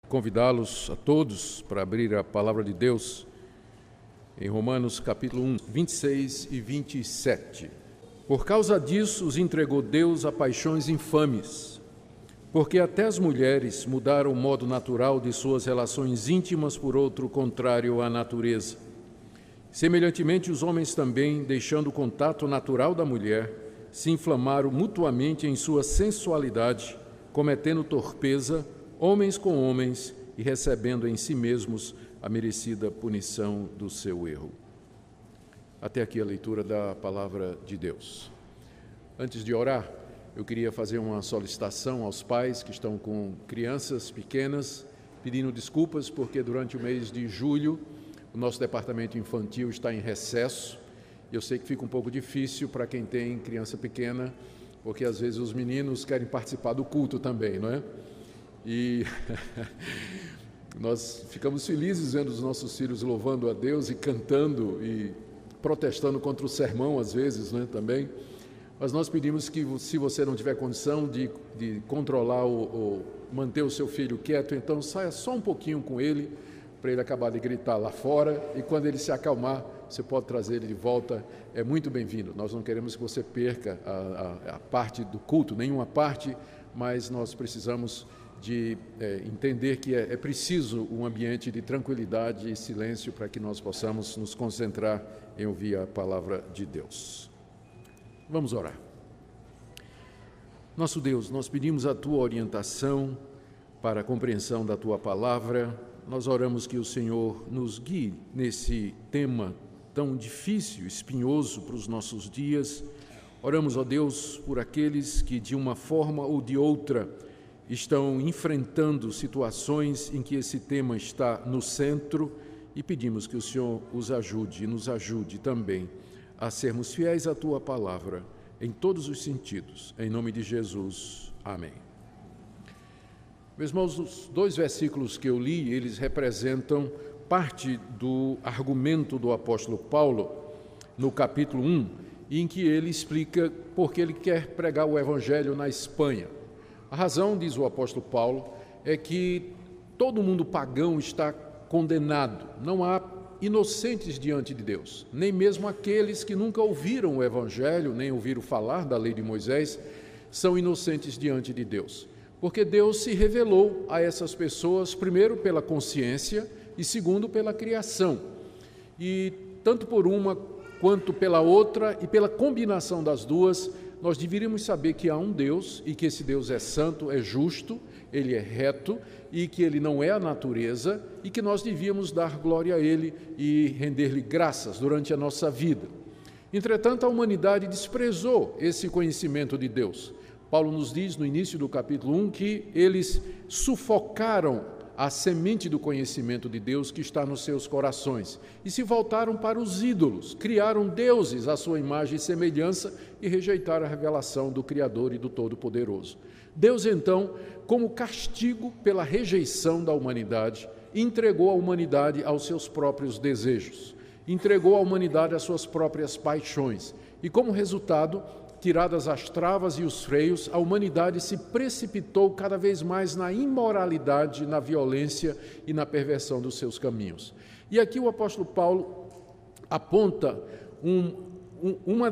convidá-los a todos para abrir a palavra de Deus em Romanos capítulo 1, 26 e 27. Por causa disso os entregou Deus a paixões infames, porque até as mulheres mudaram o modo natural de suas relações íntimas por outro contrário à natureza. Semelhantemente, os homens também, deixando o contato natural da mulher, se inflamaram mutuamente em sua sensualidade, cometendo torpeza, homens com homens, e recebendo em si mesmos a merecida punição do seu erro. Até aqui a leitura da palavra de Deus. Antes de orar, eu queria fazer uma solicitação aos pais que estão com crianças pequenas, pedindo desculpas porque durante o mês de julho o nosso departamento infantil está em recesso. Eu sei que fica um pouco difícil para quem tem criança pequena, porque às vezes os meninos querem participar do culto também, não é? E nós ficamos felizes vendo os nossos filhos louvando a Deus e cantando e protestando contra o sermão às vezes, né, também. Mas nós pedimos que, se você não tiver condição de controlar ou manter o seu filho quieto, então saia só um pouquinho com ele, para ele acabar de gritar lá fora, e quando ele se acalmar, você pode trazer ele de volta, é muito bem-vindo. Nós não queremos que você perca a parte do culto, nenhuma parte, mas nós precisamos de entender que é preciso um ambiente de tranquilidade e silêncio para que nós possamos nos concentrar em ouvir a palavra de Deus. Vamos orar. Nosso Deus, nós pedimos a Tua orientação para a compreensão da Tua palavra. Nós oramos que o Senhor nos guie nesse tema tão difícil, espinhoso para os nossos dias. Oramos, ó Deus, por aqueles que de uma forma ou de outra estão enfrentando situações em que esse tema está no centro e pedimos que o Senhor os ajude e nos ajude também a sermos fiéis à Tua palavra em todos os sentidos. Em nome de Jesus. Amém. Meus irmãos, os dois versículos que eu li, eles representam parte do argumento do apóstolo Paulo no capítulo 1, em que ele explica por que ele quer pregar o evangelho na Espanha. A razão, diz o apóstolo Paulo, é que todo mundo pagão está condenado. Não há inocentes diante de Deus, nem mesmo aqueles que nunca ouviram o evangelho, nem ouviram falar da lei de Moisés, são inocentes diante de Deus. Porque Deus se revelou a essas pessoas, primeiro pela consciência e segundo pela criação. E tanto por uma quanto pela outra e pela combinação das duas, nós deveríamos saber que há um Deus e que esse Deus é santo, é justo, ele é reto e que ele não é a natureza e que nós devíamos dar glória a ele e render-lhe graças durante a nossa vida. Entretanto, a humanidade desprezou esse conhecimento de Deus. Paulo nos diz no início do capítulo 1 que eles sufocaram a semente do conhecimento de Deus que está nos seus corações e se voltaram para os ídolos, criaram deuses à sua imagem e semelhança e rejeitaram a revelação do Criador e do Todo-Poderoso. Deus, então, como castigo pela rejeição da humanidade, entregou a humanidade aos seus próprios desejos, entregou a humanidade às suas próprias paixões e, como resultado, tiradas as travas e os freios, a humanidade se precipitou cada vez mais na imoralidade, na violência e na perversão dos seus caminhos. E aqui o apóstolo Paulo aponta uma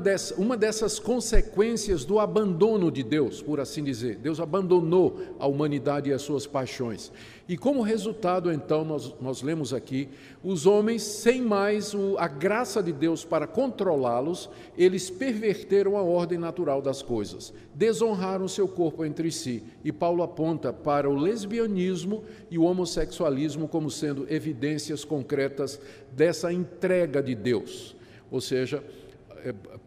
dessas consequências do abandono de Deus, por assim dizer. Deus abandonou a humanidade e as suas paixões. E como resultado, então, nós lemos aqui, os homens, sem mais a graça de Deus para controlá-los, eles perverteram a ordem natural das coisas, desonraram seu corpo entre si. E Paulo aponta para o lesbianismo e o homossexualismo como sendo evidências concretas dessa entrega de Deus. Ou seja,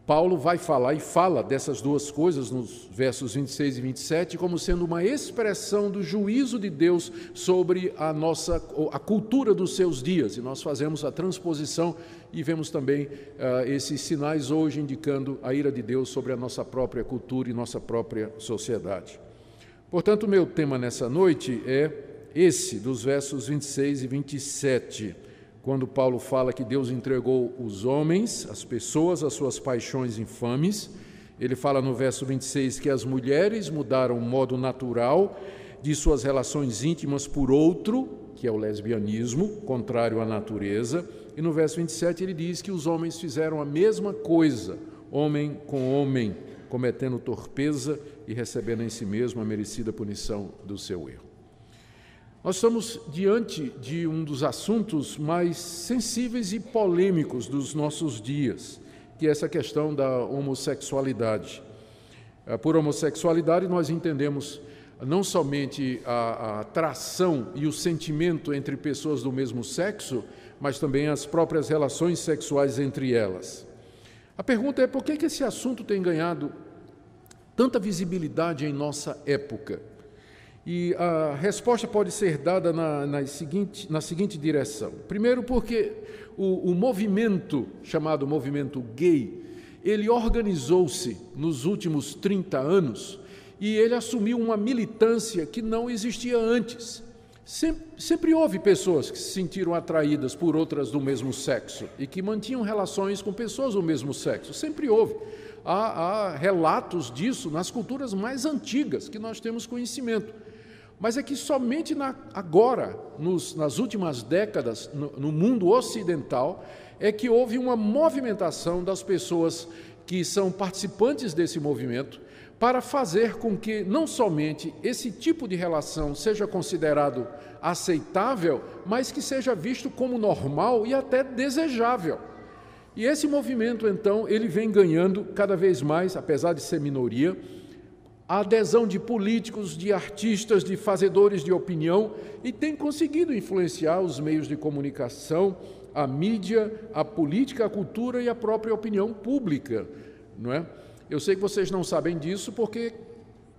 Paulo vai falar e fala dessas duas coisas nos versos 26 e 27 como sendo uma expressão do juízo de Deus sobre a cultura dos seus dias. E nós fazemos a transposição e vemos também esses sinais hoje indicando a ira de Deus sobre a nossa própria cultura e nossa própria sociedade. Portanto, o meu tema nessa noite é esse, dos versos 26 e 27. Quando Paulo fala que Deus entregou os homens, as pessoas, às suas paixões infames, ele fala no verso 26 que as mulheres mudaram o modo natural de suas relações íntimas por outro, que é o lesbianismo, contrário à natureza. E no verso 27 ele diz que os homens fizeram a mesma coisa, homem com homem, cometendo torpeza e recebendo em si mesmo a merecida punição do seu erro. Nós estamos diante de um dos assuntos mais sensíveis e polêmicos dos nossos dias, que é essa questão da homossexualidade. Por homossexualidade nós entendemos não somente a atração e o sentimento entre pessoas do mesmo sexo, mas também as próprias relações sexuais entre elas. A pergunta é por que esse assunto tem ganhado tanta visibilidade em nossa época? E a resposta pode ser dada na seguinte direção. Primeiro, porque o movimento, chamado movimento gay, ele organizou-se nos últimos 30 anos e ele assumiu uma militância que não existia antes. Sempre houve pessoas que se sentiram atraídas por outras do mesmo sexo e que mantinham relações com pessoas do mesmo sexo. Sempre houve. Há relatos disso nas culturas mais antigas que nós temos conhecimento. Mas é que somente agora, nas últimas décadas, no mundo ocidental, é que houve uma movimentação das pessoas que são participantes desse movimento para fazer com que não somente esse tipo de relação seja considerado aceitável, mas que seja visto como normal e até desejável. E esse movimento, então, ele vem ganhando cada vez mais, apesar de ser minoria, a adesão de políticos, de artistas, de fazedores de opinião e tem conseguido influenciar os meios de comunicação, a mídia, a política, a cultura e a própria opinião pública, não é? Eu sei que vocês não sabem disso porque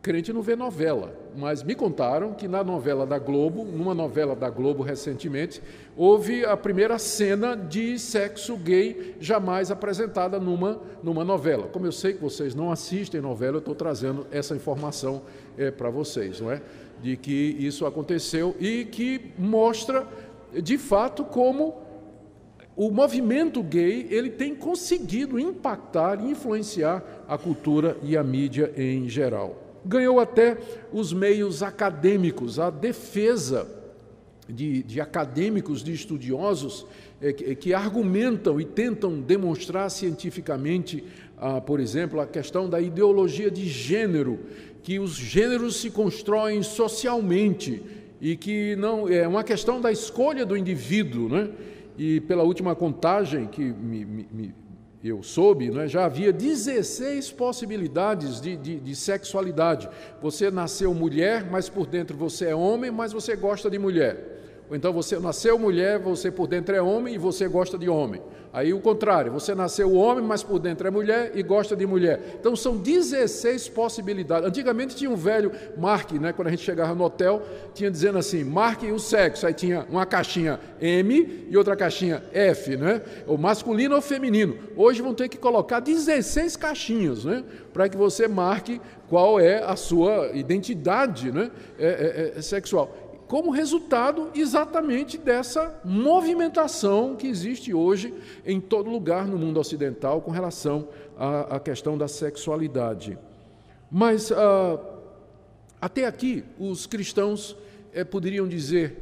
crente não vê novela, mas me contaram que na novela da Globo, numa novela da Globo recentemente, houve a primeira cena de sexo gay jamais apresentada numa novela. Como eu sei que vocês não assistem novela, eu estou trazendo essa informação para vocês, não é? De que isso aconteceu e que mostra, de fato, como o movimento gay ele tem conseguido impactar e influenciar a cultura e a mídia em geral. Ganhou até os meios acadêmicos, a defesa de acadêmicos, de estudiosos, que argumentam e tentam demonstrar cientificamente, por exemplo, a questão da ideologia de gênero, que os gêneros se constroem socialmente e que não é uma questão da escolha do indivíduo, né? E pela última contagem que eu soube, né, já havia 16 possibilidades de sexualidade. Você nasceu mulher, mas por dentro você é homem, mas você gosta de mulher. Ou então você nasceu mulher, você por dentro é homem e você gosta de homem. Aí o contrário, você nasceu homem, mas por dentro é mulher e gosta de mulher. Então são 16 possibilidades. Antigamente tinha um velho marque, né, quando a gente chegava no hotel, tinha dizendo assim, marque o sexo. Aí tinha uma caixinha M e outra caixinha F, né, ou masculino ou feminino. Hoje vão ter que colocar 16 caixinhas, né, para que você marque qual é a sua identidade, né, sexual. Como resultado exatamente dessa movimentação que existe hoje em todo lugar no mundo ocidental com relação à questão da sexualidade. Mas até aqui os cristãos poderiam dizer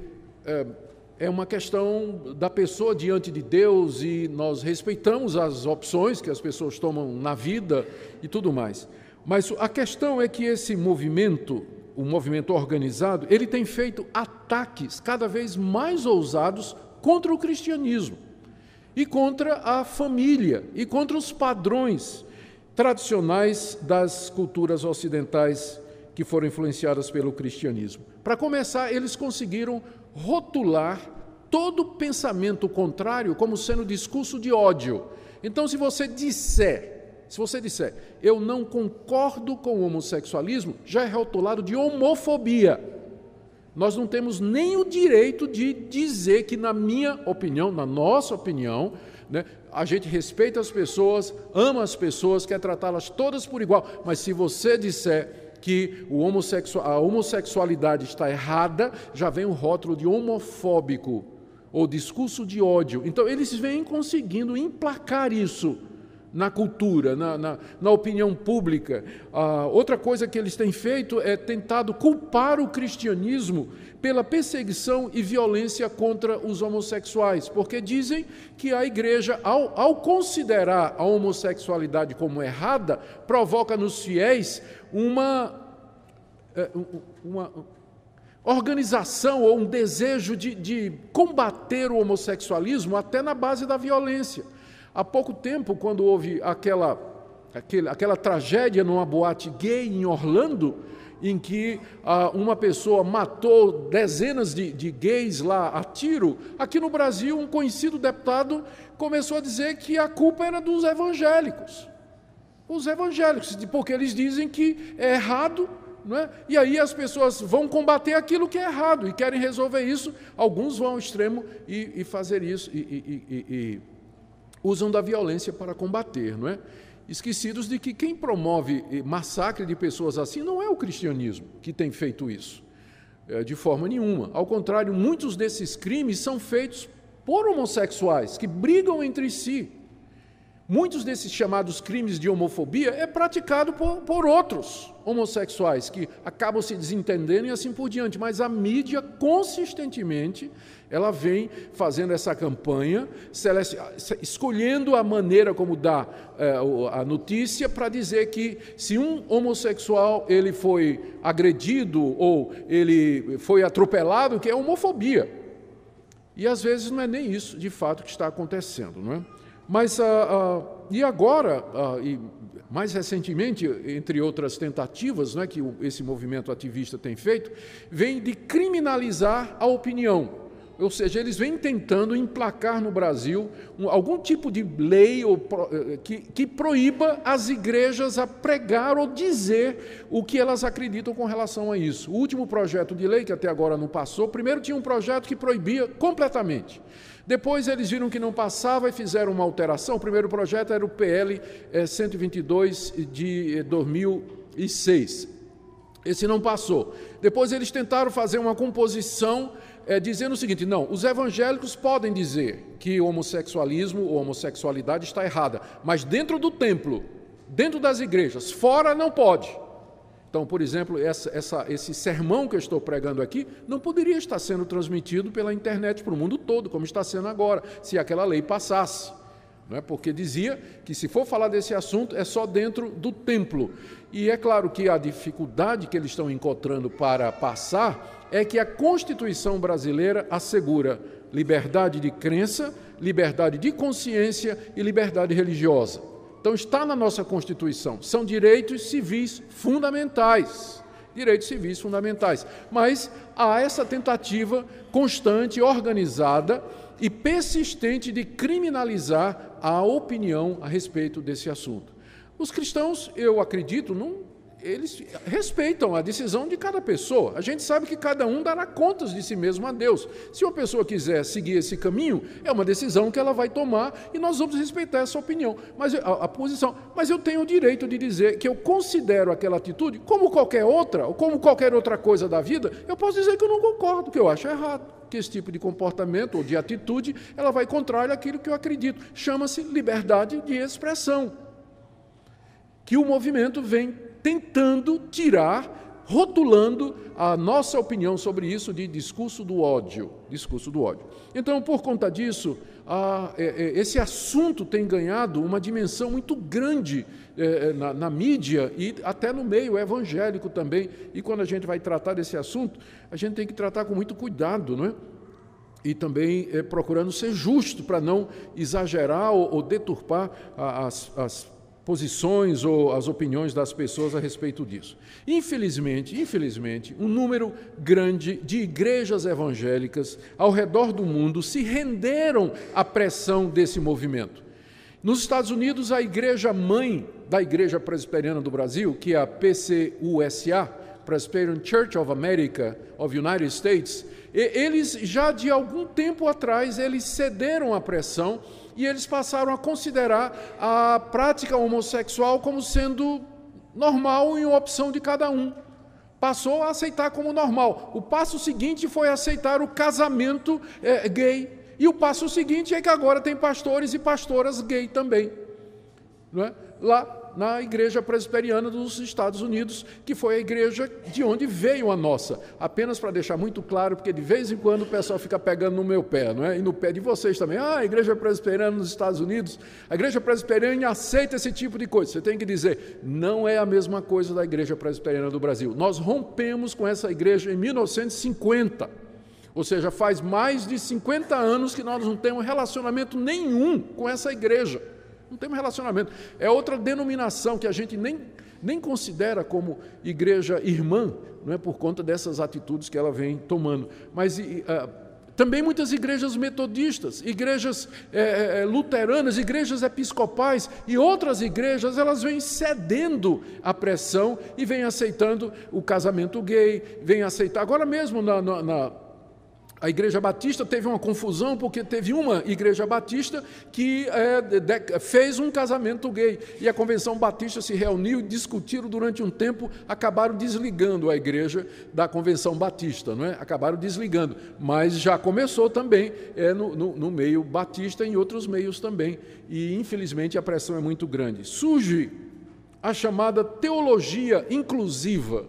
é uma questão da pessoa diante de Deus e nós respeitamos as opções que as pessoas tomam na vida e tudo mais. Mas a questão é que esse movimento, o movimento organizado, ele tem feito ataques cada vez mais ousados contra o cristianismo e contra a família e contra os padrões tradicionais das culturas ocidentais que foram influenciadas pelo cristianismo. Para começar, eles conseguiram rotular todo pensamento contrário como sendo discurso de ódio. Então, se você disser, eu não concordo com o homossexualismo, já é rotulado de homofobia. Nós não temos nem o direito de dizer que, na minha opinião, na nossa opinião, né, a gente respeita as pessoas, ama as pessoas, quer tratá-las todas por igual, mas se você disser que a homossexualidade está errada, já vem o rótulo de homofóbico ou discurso de ódio. Então, eles vêm conseguindo emplacar isso na cultura, na opinião pública. Outra coisa que eles têm feito é tentado culpar o cristianismo pela perseguição e violência contra os homossexuais, porque dizem que a igreja, ao considerar a homossexualidade como errada, provoca nos fiéis uma organização ou um desejo de combater o homossexualismo até na base da violência. Há pouco tempo, quando houve aquela tragédia numa boate gay em Orlando, em que uma pessoa matou dezenas de gays lá a tiro, aqui no Brasil um conhecido deputado começou a dizer que a culpa era dos evangélicos. Os evangélicos, porque eles dizem que é errado, não é? E aí as pessoas vão combater aquilo que é errado e querem resolver isso. Alguns vão ao extremo e fazer isso e usam da violência para combater, não é? Esquecidos de que quem promove massacre de pessoas assim não é o cristianismo que tem feito isso, de forma nenhuma. Ao contrário, muitos desses crimes são feitos por homossexuais que brigam entre si. Muitos desses chamados crimes de homofobia é praticado por outros homossexuais que acabam se desentendendo e assim por diante. Mas a mídia, consistentemente, ela vem fazendo essa campanha, escolhendo a maneira como dá a notícia para dizer que se um homossexual ele foi agredido ou ele foi atropelado, que é homofobia. E às vezes não é nem isso, de fato, que está acontecendo, não é? Mas, e agora, e mais recentemente, entre outras tentativas, né, que esse movimento ativista tem feito, vem de criminalizar a opinião. Ou seja, eles vêm tentando emplacar no Brasil algum tipo de lei que proíba as igrejas a pregar ou dizer o que elas acreditam com relação a isso. O último projeto de lei, que até agora não passou, primeiro tinha um projeto que proibia completamente. Depois eles viram que não passava e fizeram uma alteração. O primeiro projeto era o PL 122 de 2006. Esse não passou. Depois eles tentaram fazer uma composição dizendo o seguinte: não, os evangélicos podem dizer que o homossexualismo ou homossexualidade está errada, mas dentro do templo, dentro das igrejas, fora não pode. Então, por exemplo, esse sermão que eu estou pregando aqui não poderia estar sendo transmitido pela internet para o mundo todo, como está sendo agora, se aquela lei passasse. Não é? Porque dizia que se for falar desse assunto é só dentro do templo. E é claro que a dificuldade que eles estão encontrando para passar é que a Constituição brasileira assegura liberdade de crença, liberdade de consciência e liberdade religiosa. Então, está na nossa Constituição, são direitos civis fundamentais, mas há essa tentativa constante, organizada e persistente de criminalizar a opinião a respeito desse assunto. Os cristãos, eu acredito, eles respeitam a decisão de cada pessoa. A gente sabe que cada um dará contas de si mesmo a Deus. Se uma pessoa quiser seguir esse caminho, é uma decisão que ela vai tomar e nós vamos respeitar essa opinião, a posição. Mas eu tenho o direito de dizer que eu considero aquela atitude como qualquer outra, ou como qualquer outra coisa da vida. Eu posso dizer que eu não concordo, que eu acho errado, que esse tipo de comportamento ou de atitude, ela vai contrário àquilo que eu acredito. Chama-se liberdade de expressão, que o movimento vem tentando tirar, rotulando a nossa opinião sobre isso de discurso do ódio. Então, por conta disso, esse assunto tem ganhado uma dimensão muito grande na mídia e até no meio evangélico também. E quando a gente vai tratar desse assunto, a gente tem que tratar com muito cuidado, não é? E também procurando ser justo para não exagerar ou deturpar as posições ou as opiniões das pessoas a respeito disso. Infelizmente, um número grande de igrejas evangélicas ao redor do mundo se renderam à pressão desse movimento. Nos Estados Unidos, a igreja mãe da Igreja Presbiteriana do Brasil, que é a PCUSA, Presbyterian Church of America, of United States, eles já de algum tempo atrás, eles cederam à pressão e eles passaram a considerar a prática homossexual como sendo normal e uma opção de cada um. Passou a aceitar como normal. O passo seguinte foi aceitar o casamento gay. E o passo seguinte é que agora tem pastores e pastoras gay também. não é? Lá na Igreja Presbiteriana dos Estados Unidos, que foi a igreja de onde veio a nossa. Apenas para deixar muito claro, porque de vez em quando o pessoal fica pegando no meu pé, não é? E no pé de vocês também. A Igreja Presbiteriana nos Estados Unidos, a Igreja Presbiteriana aceita esse tipo de coisa. Você tem que dizer, não é a mesma coisa da Igreja Presbiteriana do Brasil. Nós rompemos com essa igreja em 1950. Ou seja, faz mais de 50 anos que nós não temos relacionamento nenhum com essa igreja. Não temos relacionamento. É outra denominação que a gente nem considera como igreja irmã, não é, por conta dessas atitudes que ela vem tomando. Mas também muitas igrejas metodistas, igrejas luteranas, igrejas episcopais e outras igrejas, elas vêm cedendo à pressão e vêm aceitando o casamento gay, vêm aceitar. Agora mesmo a Igreja Batista teve uma confusão, porque teve uma Igreja Batista que fez um casamento gay, e a Convenção Batista se reuniu e discutiram durante um tempo, acabaram desligando a igreja da Convenção Batista, não é? Acabaram desligando, mas já começou também no meio batista e em outros meios também, e infelizmente a pressão é muito grande. Surge a chamada teologia inclusiva,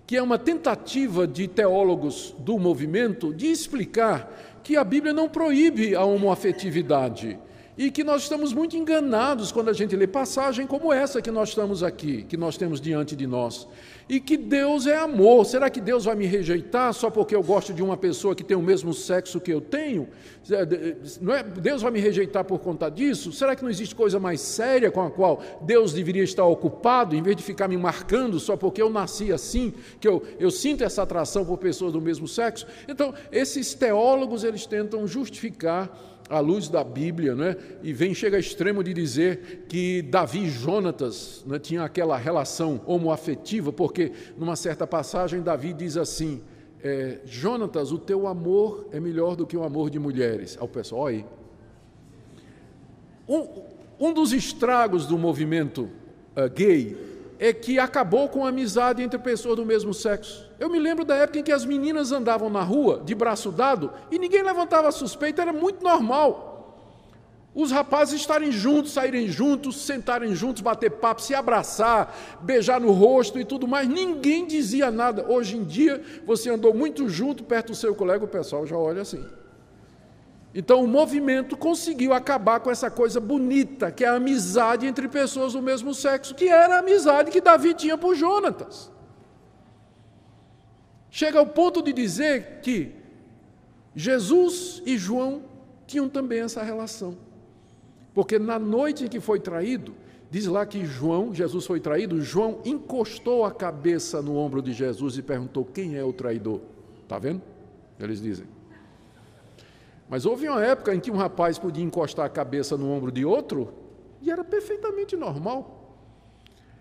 que é uma tentativa de teólogos do movimento de explicar que a Bíblia não proíbe a homoafetividade e que nós estamos muito enganados quando a gente lê passagem como essa que nós estamos aqui, que nós temos diante de nós, e que Deus é amor. Será que Deus vai me rejeitar só porque eu gosto de uma pessoa que tem o mesmo sexo que eu tenho? Não é? Deus vai me rejeitar por conta disso? Será que não existe coisa mais séria com a qual Deus deveria estar ocupado, em vez de ficar me marcando só porque eu nasci assim, que eu sinto essa atração por pessoas do mesmo sexo? Então, esses teólogos, eles tentam justificar à luz da Bíblia, né? E chega ao extremo de dizer que Davi e Jonatas, né, tinham aquela relação homoafetiva, porque numa certa passagem Davi diz assim, Jonatas, o teu amor é melhor do que o amor de mulheres. Ao pessoal, olha aí. Um dos estragos do movimento gay é que acabou com a amizade entre pessoas do mesmo sexo. Eu me lembro da época em que as meninas andavam na rua, de braço dado, e ninguém levantava suspeita, era muito normal. Os rapazes estarem juntos, saírem juntos, sentarem juntos, bater papo, se abraçar, beijar no rosto e tudo mais, ninguém dizia nada. Hoje em dia, você andou muito junto, perto do seu colega, o pessoal já olha assim. Então, o movimento conseguiu acabar com essa coisa bonita, que é a amizade entre pessoas do mesmo sexo, que era a amizade que Davi tinha por Jonatas. Chega ao ponto de dizer que Jesus e João tinham também essa relação. Porque na noite em que foi traído, diz lá que Jesus foi traído, João encostou a cabeça no ombro de Jesus e perguntou, quem é o traidor? Está vendo? Eles dizem. Mas houve uma época em que um rapaz podia encostar a cabeça no ombro de outro e era perfeitamente normal.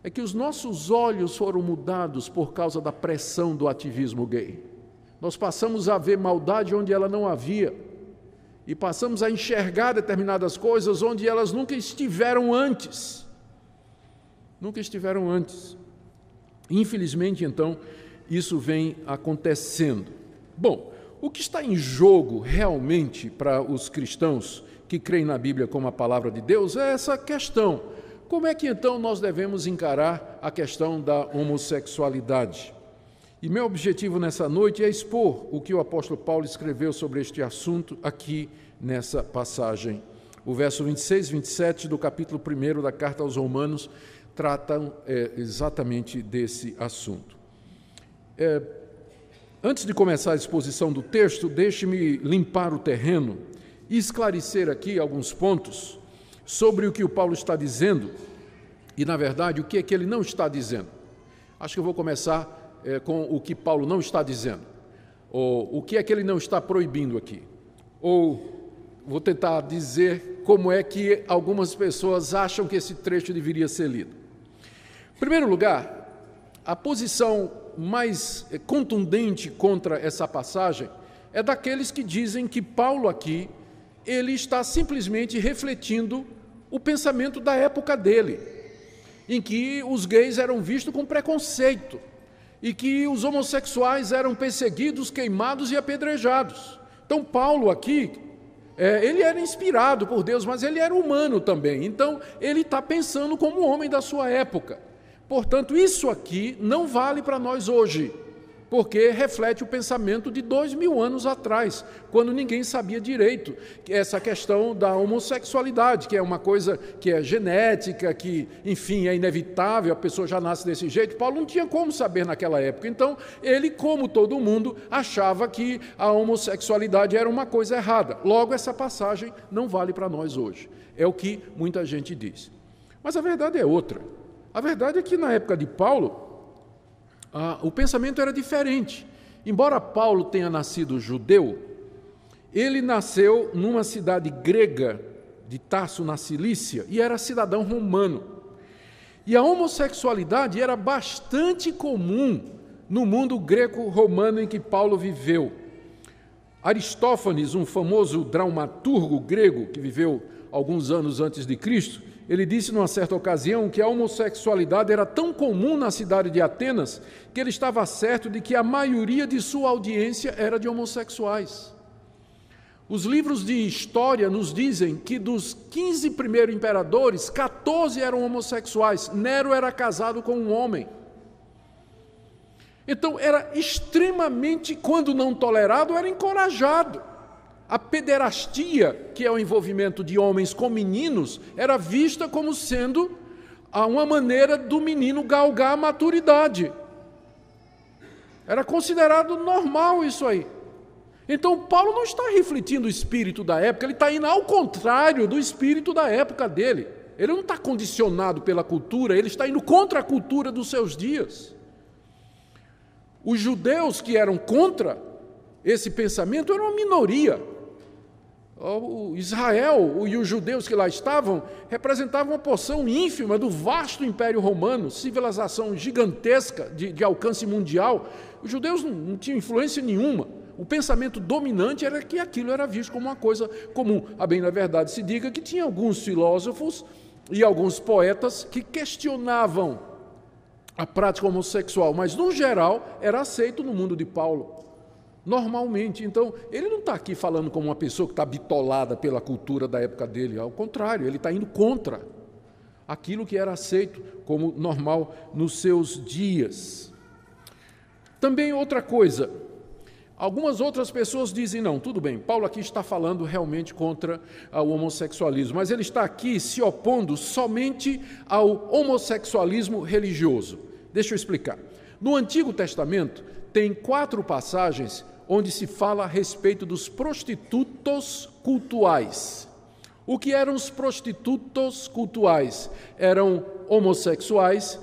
É que os nossos olhos foram mudados por causa da pressão do ativismo gay. Nós passamos a ver maldade onde ela não havia e passamos a enxergar determinadas coisas onde elas nunca estiveram antes. Nunca estiveram antes. Infelizmente, então, isso vem acontecendo. Bom, o que está em jogo realmente para os cristãos que creem na Bíblia como a palavra de Deus é essa questão. Como é que então nós devemos encarar a questão da homossexualidade? E meu objetivo nessa noite é expor o que o apóstolo Paulo escreveu sobre este assunto aqui nessa passagem. O verso 26 e 27 do capítulo 1 da carta aos Romanos tratam exatamente desse assunto. Antes de começar a exposição do texto, deixe-me limpar o terreno e esclarecer aqui alguns pontos sobre o que o Paulo está dizendo e, na verdade, o que é que ele não está dizendo. Acho que eu vou começar com o que Paulo não está dizendo, ou o que é que ele não está proibindo aqui, ou vou tentar dizer como é que algumas pessoas acham que esse trecho deveria ser lido. Em primeiro lugar, a posição mais contundente contra essa passagem é daqueles que dizem que Paulo aqui, ele está simplesmente refletindo o pensamento da época dele, em que os gays eram vistos com preconceito e que os homossexuais eram perseguidos, queimados e apedrejados. Então Paulo aqui Ele era inspirado por Deus, mas ele era humano também. Então, ele está pensando como um homem da sua época. Portanto, isso aqui não vale para nós hoje, porque reflete o pensamento de 2000 anos atrás, quando ninguém sabia direito essa questão da homossexualidade, que é uma coisa que é genética, que, enfim, é inevitável, a pessoa já nasce desse jeito. Paulo não tinha como saber naquela época. Então, ele, como todo mundo, achava que a homossexualidade era uma coisa errada. Logo, essa passagem não vale para nós hoje. É o que muita gente diz. Mas a verdade é outra. A verdade é que, na época de Paulo, o pensamento era diferente. Embora Paulo tenha nascido judeu, ele nasceu numa cidade grega de Tarso, na Cilícia, e era cidadão romano. E a homossexualidade era bastante comum no mundo greco-romano em que Paulo viveu. Aristófanes, um famoso dramaturgo grego que viveu alguns anos antes de Cristo, ele disse numa certa ocasião que a homossexualidade era tão comum na cidade de Atenas que ele estava certo de que a maioria de sua audiência era de homossexuais. Os livros de história nos dizem que dos 15 primeiros imperadores, 14 eram homossexuais. Nero era casado com um homem. Então, era extremamente, quando não tolerado, era encorajado. A pederastia, que é o envolvimento de homens com meninos, era vista como sendo uma maneira do menino galgar a maturidade. Era considerado normal isso aí. Então, Paulo não está refletindo o espírito da época, ele está indo ao contrário do espírito da época dele. Ele não está condicionado pela cultura, ele está indo contra a cultura dos seus dias. Os judeus que eram contra esse pensamento eram uma minoria. O Israel e os judeus que lá estavam representavam uma porção ínfima do vasto Império Romano, civilização gigantesca de alcance mundial. Os judeus não tinham influência nenhuma. O pensamento dominante era que aquilo era visto como uma coisa comum. A bem da verdade se diga que tinha alguns filósofos e alguns poetas que questionavam a prática homossexual, mas, no geral, era aceito no mundo de Paulo. Normalmente. Então, ele não está aqui falando como uma pessoa que está bitolada pela cultura da época dele. Ao contrário, ele está indo contra aquilo que era aceito como normal nos seus dias. Também outra coisa, algumas outras pessoas dizem, não, tudo bem, Paulo aqui está falando realmente contra o homossexualismo, mas ele está aqui se opondo somente ao homossexualismo religioso. Deixa eu explicar. No Antigo Testamento, tem 4 passagens onde se fala a respeito dos prostitutos cultuais. O que eram os prostitutos cultuais? Eram homossexuais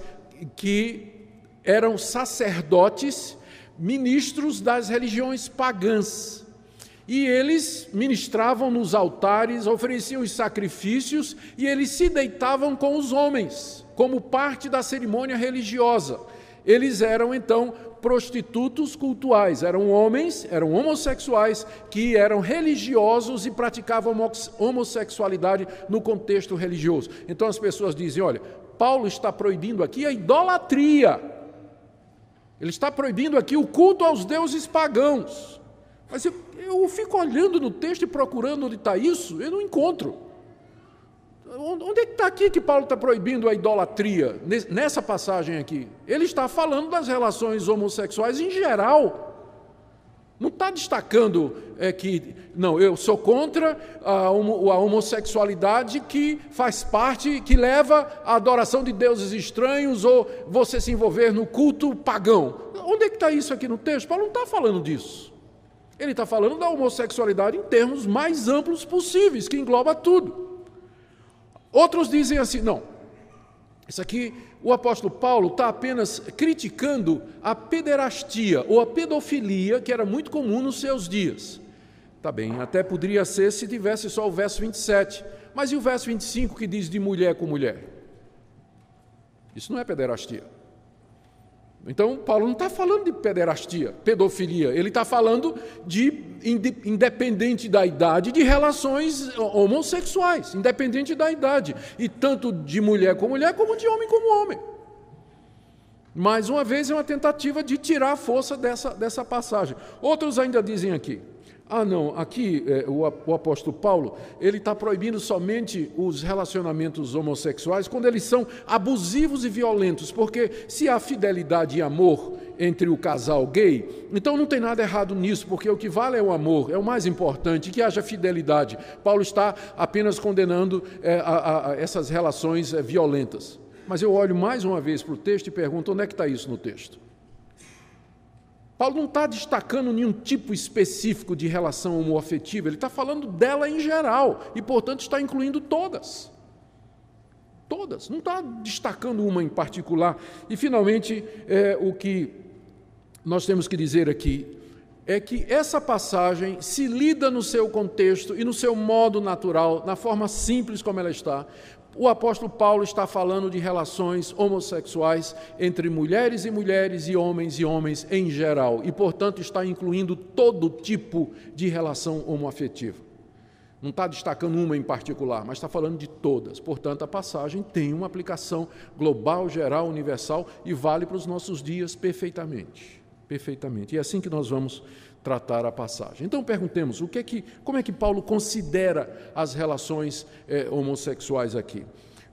que eram sacerdotes, ministros das religiões pagãs. E eles ministravam nos altares, ofereciam os sacrifícios e eles se deitavam com os homens, como parte da cerimônia religiosa. Eles eram, então, prostitutos cultuais, eram homens, eram homossexuais que eram religiosos e praticavam homossexualidade no contexto religioso. Então as pessoas dizem, olha, Paulo está proibindo aqui a idolatria, ele está proibindo aqui o culto aos deuses pagãos. Mas eu fico olhando no texto e procurando onde está isso, eu não encontro. Onde é que está aqui que Paulo está proibindo a idolatria, nessa passagem aqui? Ele está falando das relações homossexuais em geral. Não está destacando que, não, eu sou contra a homossexualidade que faz parte, que leva à adoração de deuses estranhos ou você se envolver no culto pagão. Onde é que está isso aqui no texto? Paulo não está falando disso. Ele está falando da homossexualidade em termos mais amplos possíveis, que engloba tudo. Outros dizem assim, não, isso aqui o apóstolo Paulo está apenas criticando a pederastia ou a pedofilia, que era muito comum nos seus dias. Tá bem, até poderia ser se tivesse só o verso 27, mas e o verso 25 que diz de mulher com mulher? Isso não é pederastia. Então, Paulo não está falando de pederastia, pedofilia, ele está falando de, independente da idade, de relações homossexuais, independente da idade, e tanto de mulher, como de homem como homem. Mais uma vez, é uma tentativa de tirar a força dessa passagem. Outros ainda dizem aqui, Não, aqui o apóstolo Paulo, ele está proibindo somente os relacionamentos homossexuais quando eles são abusivos e violentos, porque se há fidelidade e amor entre o casal gay, então não tem nada errado nisso, porque o que vale é o amor, é o mais importante, que haja fidelidade. Paulo está apenas condenando essas relações violentas. Mas eu olho mais uma vez para o texto e pergunto, onde é que está isso no texto? Paulo não está destacando nenhum tipo específico de relação homoafetiva, ele está falando dela em geral e, portanto, está incluindo todas. Todas, não está destacando uma em particular. E, finalmente, o que nós temos que dizer aqui é que essa passagem se lida no seu contexto e no seu modo natural, na forma simples como ela está. O apóstolo Paulo está falando de relações homossexuais entre mulheres e homens em geral, e, portanto, está incluindo todo tipo de relação homoafetiva. Não está destacando uma em particular, mas está falando de todas. Portanto, a passagem tem uma aplicação global, geral, universal e vale para os nossos dias perfeitamente. Perfeitamente. E é assim que nós vamos tratar a passagem. Então, perguntemos, como é que Paulo considera as relações homossexuais aqui?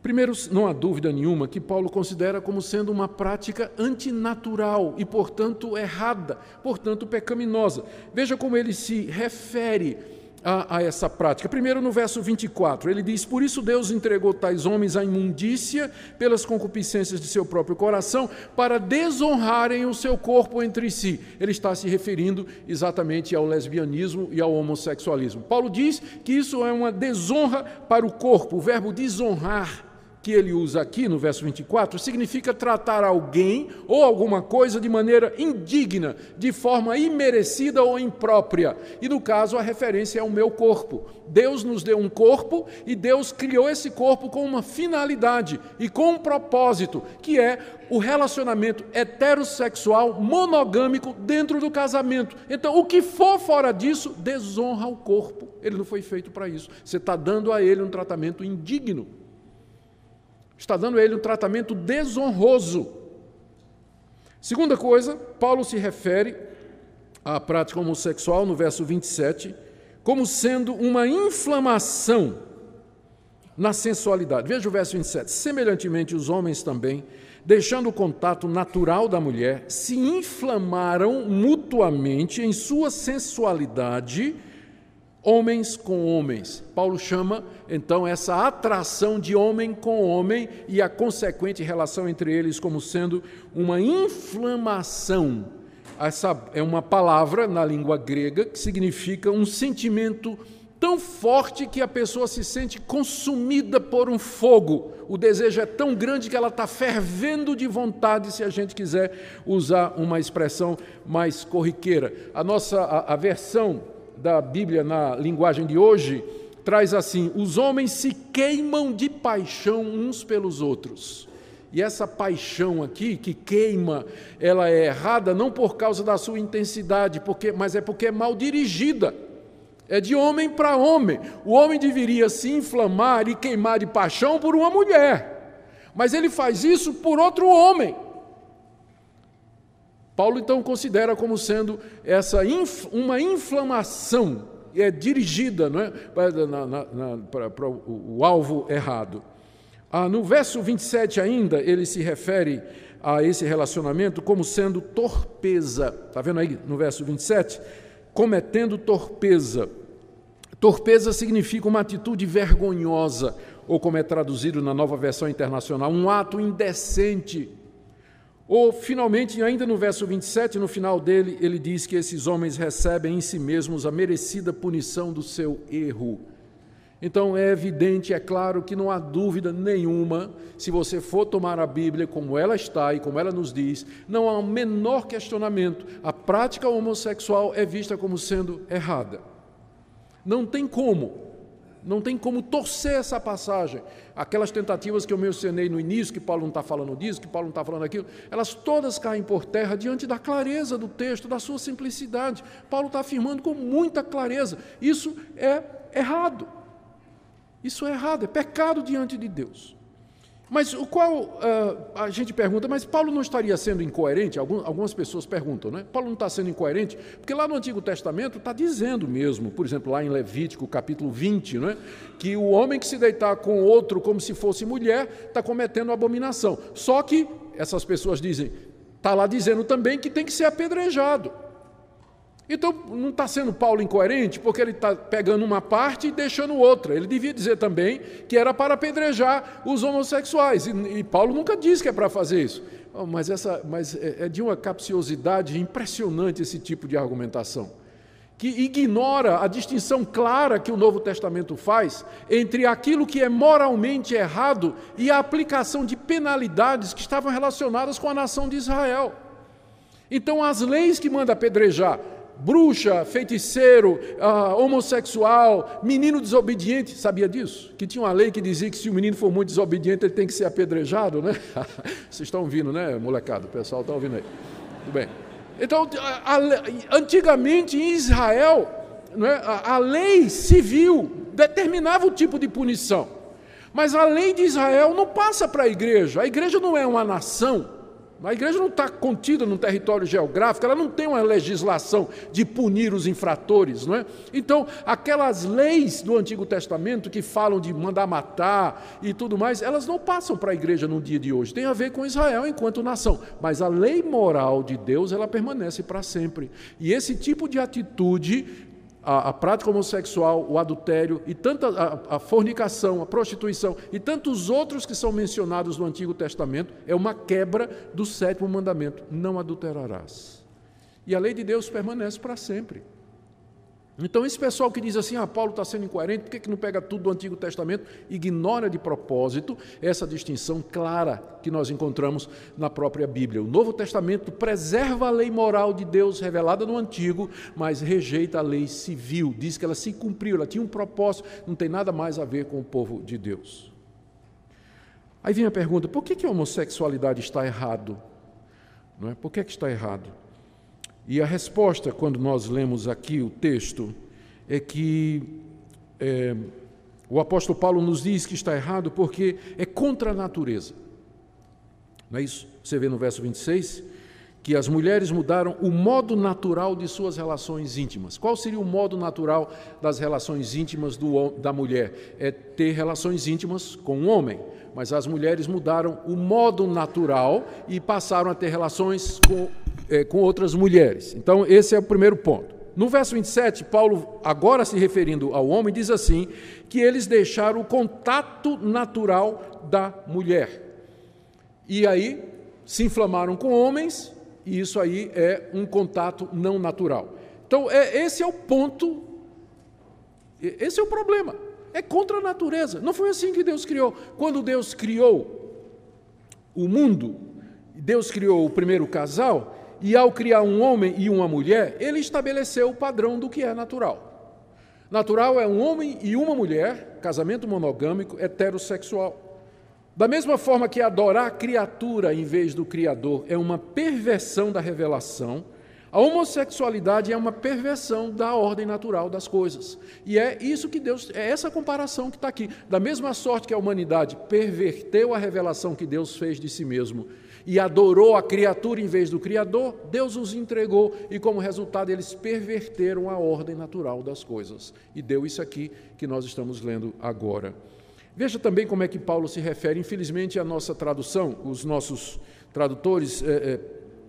Primeiro, não há dúvida nenhuma que Paulo considera como sendo uma prática antinatural e, portanto, errada, portanto, pecaminosa. Veja como ele se refere a essa prática. Primeiro, no verso 24, ele diz: por isso Deus entregou tais homens à imundícia pelas concupiscências de seu próprio coração, para desonrarem o seu corpo entre si. Ele está se referindo exatamente ao lesbianismo e ao homossexualismo. Paulo diz que isso é uma desonra para o corpo. O verbo desonrar, que ele usa aqui no verso 24, significa tratar alguém ou alguma coisa de maneira indigna, de forma imerecida ou imprópria. E no caso a referência é o meu corpo. Deus nos deu um corpo e Deus criou esse corpo com uma finalidade e com um propósito, que é o relacionamento heterossexual monogâmico dentro do casamento. Então, o que for fora disso desonra o corpo. Ele não foi feito para isso. Você está dando a ele um tratamento indigno. Está dando a ele um tratamento desonroso. Segunda coisa, Paulo se refere à prática homossexual, no verso 27, como sendo uma inflamação na sensualidade. Veja o verso 27. Semelhantemente, os homens também, deixando o contato natural da mulher, se inflamaram mutuamente em sua sensualidade, homens com homens. Paulo chama, então, essa atração de homem com homem e a consequente relação entre eles como sendo uma inflamação. Essa é uma palavra na língua grega que significa um sentimento tão forte que a pessoa se sente consumida por um fogo. O desejo é tão grande que ela está fervendo de vontade, se a gente quiser usar uma expressão mais corriqueira. A versão da Bíblia na linguagem de hoje traz assim: os homens se queimam de paixão uns pelos outros. E essa paixão aqui, que queima, ela é errada não por causa da sua intensidade, mas é porque é mal dirigida. É de homem para homem. O homem deveria se inflamar e queimar de paixão por uma mulher, mas ele faz isso por outro homem. Paulo, então, considera como sendo uma inflamação dirigida, não é? Para o alvo errado. No verso 27 ainda, ele se refere a esse relacionamento como sendo torpeza. Está vendo aí no verso 27? Cometendo torpeza. Torpeza significa uma atitude vergonhosa, ou como é traduzido na Nova Versão Internacional, um ato indecente. Ou, finalmente, ainda no verso 27, no final dele, ele diz que esses homens recebem em si mesmos a merecida punição do seu erro. Então, é evidente, é claro que não há dúvida nenhuma, se você for tomar a Bíblia como ela está e como ela nos diz, não há o menor questionamento. A prática homossexual é vista como sendo errada. Não tem como torcer essa passagem. Aquelas tentativas que eu mencionei no início, que Paulo não está falando disso, que Paulo não está falando aquilo, elas todas caem por terra diante da clareza do texto, da sua simplicidade. Paulo está afirmando com muita clareza: isso é errado. Isso é errado, é pecado diante de Deus. Mas a gente pergunta, mas Paulo não estaria sendo incoerente? Algumas pessoas perguntam, né? Paulo não está sendo incoerente? Porque lá no Antigo Testamento está dizendo mesmo, por exemplo, lá em Levítico, capítulo 20, né, que o homem que se deitar com outro como se fosse mulher está cometendo abominação. Só que essas pessoas dizem, está lá dizendo também que tem que ser apedrejado. Então, não está sendo Paulo incoerente, porque ele está pegando uma parte e deixando outra. Ele devia dizer também que era para apedrejar os homossexuais, e Paulo nunca disse que é para fazer isso. Mas é de uma capciosidade impressionante esse tipo de argumentação, que ignora a distinção clara que o Novo Testamento faz entre aquilo que é moralmente errado e a aplicação de penalidades que estavam relacionadas com a nação de Israel. Então, as leis que manda apedrejar bruxa, feiticeiro, homossexual, menino desobediente, sabia disso? Que tinha uma lei que dizia que se o menino for muito desobediente, ele tem que ser apedrejado, né? Vocês estão ouvindo, né, molecada? O pessoal está ouvindo aí. Tudo bem. Então, antigamente em Israel, né, a lei civil determinava o tipo de punição. Mas a lei de Israel não passa para a igreja. A igreja não é uma nação. A igreja não está contida num território geográfico, ela não tem uma legislação de punir os infratores, não é? Então, aquelas leis do Antigo Testamento que falam de mandar matar e tudo mais, elas não passam para a igreja no dia de hoje. Tem a ver com Israel enquanto nação. Mas a lei moral de Deus, ela permanece para sempre. E esse tipo de atitude, a prática homossexual, o adultério, e a fornicação, a prostituição e tantos outros que são mencionados no Antigo Testamento, é uma quebra do 7º mandamento: não adulterarás. E a lei de Deus permanece para sempre. Então, esse pessoal que diz assim, Paulo está sendo incoerente, por que não pega tudo do Antigo Testamento? Ignora de propósito essa distinção clara que nós encontramos na própria Bíblia. O Novo Testamento preserva a lei moral de Deus revelada no Antigo, mas rejeita a lei civil, diz que ela se cumpriu, ela tinha um propósito, não tem nada mais a ver com o povo de Deus. Aí vem a pergunta, por que a homossexualidade está errado? Não é? Por que está errado? E a resposta, quando nós lemos aqui o texto, é que o apóstolo Paulo nos diz que está errado porque é contra a natureza. Não é isso? Você vê no verso 26 que as mulheres mudaram o modo natural de suas relações íntimas. Qual seria o modo natural das relações íntimas da mulher? É ter relações íntimas com um homem. Mas as mulheres mudaram o modo natural e passaram a ter relações com outras mulheres. Então, esse é o primeiro ponto. No verso 27, Paulo, agora se referindo ao homem, diz assim, que eles deixaram o contato natural da mulher. E aí, se inflamaram com homens, e isso aí é um contato não natural. Então, esse é o ponto, esse é o problema. É contra a natureza. Não foi assim que Deus criou. Quando Deus criou o mundo, Deus criou o primeiro casal, e ao criar um homem e uma mulher, ele estabeleceu o padrão do que é natural. Natural é um homem e uma mulher, casamento monogâmico, heterossexual. Da mesma forma que adorar a criatura em vez do Criador é uma perversão da revelação, a homossexualidade é uma perversão da ordem natural das coisas. E é isso que Deus, é essa comparação que está aqui. Da mesma sorte que a humanidade perverteu a revelação que Deus fez de si mesmo e adorou a criatura em vez do Criador, Deus os entregou e, como resultado, eles perverteram a ordem natural das coisas. E deu isso aqui que nós estamos lendo agora. Veja também como é que Paulo se refere, infelizmente, à nossa tradução, os nossos tradutores,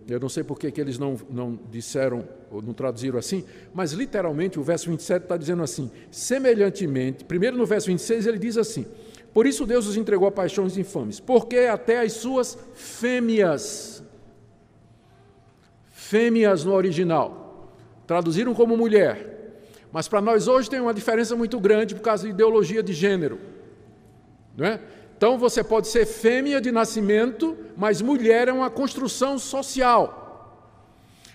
eu não sei por que eles não disseram, ou não traduziram assim, mas literalmente o verso 27 está dizendo assim, semelhantemente, primeiro no verso 26 ele diz assim, por isso Deus os entregou a paixões infames, porque até as suas fêmeas no original, traduziram como mulher, mas para nós hoje tem uma diferença muito grande por causa da ideologia de gênero, não é? Então você pode ser fêmea de nascimento, mas mulher é uma construção social.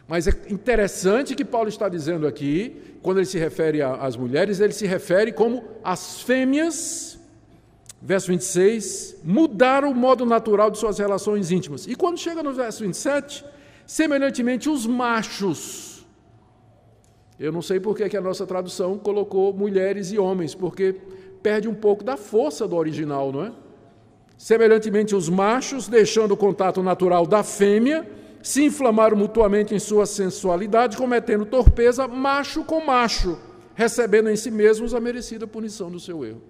Mas é interessante que Paulo está dizendo aqui, quando ele se refere às mulheres, ele se refere como as fêmeas, verso 26, mudaram o modo natural de suas relações íntimas. E quando chega no verso 27, semelhantemente os machos. Eu não sei por que a nossa tradução colocou mulheres e homens, porque perde um pouco da força do original, não é? Semelhantemente, os machos, deixando o contato natural da fêmea, se inflamaram mutuamente em sua sensualidade, cometendo torpeza macho com macho, recebendo em si mesmos a merecida punição do seu erro.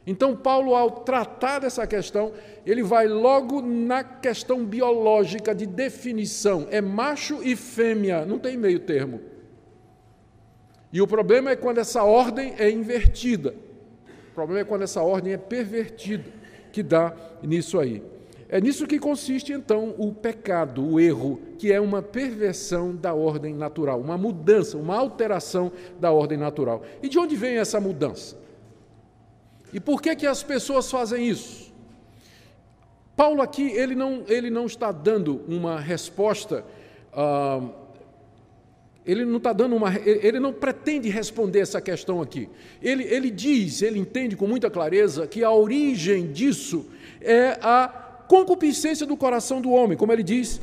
Então, Paulo, ao tratar dessa questão, ele vai logo na questão biológica de definição. É macho e fêmea, não tem meio termo. E o problema é quando essa ordem é invertida. O problema é quando essa ordem é pervertida, que dá nisso aí. É nisso que consiste, então, o pecado, o erro, que é uma perversão da ordem natural, uma mudança, uma alteração da ordem natural. E de onde vem essa mudança? E por que as pessoas fazem isso? Paulo aqui, ele não está dando uma resposta, ele não pretende responder essa questão aqui. Ele entende com muita clareza que a origem disso é a concupiscência do coração do homem, como ele diz